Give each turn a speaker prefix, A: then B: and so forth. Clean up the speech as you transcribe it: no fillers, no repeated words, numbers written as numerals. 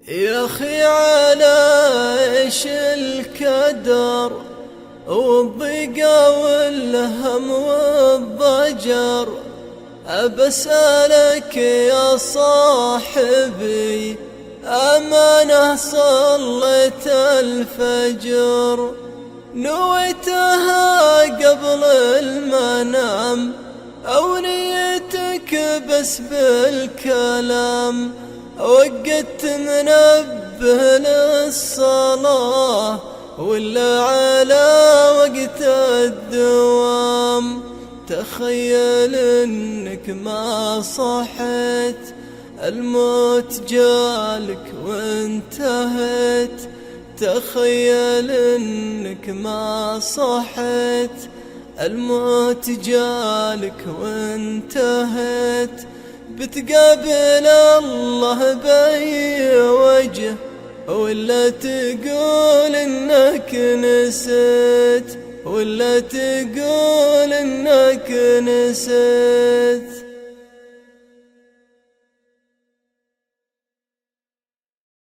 A: يا أخي على إيش الكدر والضيقة والهم والضجر، أبسألك يا صاحبي أمانة صليت الفجر نويتها قبل المنام أو نيتك بس بالكلام؟ وقدت منبه للصلاة ولا على وقت الدوام؟ تخيل انك ما صحيت الموت جالك وانتهيت. تخيل انك ما صحيت الموت جالك وانتهيت. بتقابل الله بأي وجه ولا تقول انك نسيت، ولا تقول انك نسيت.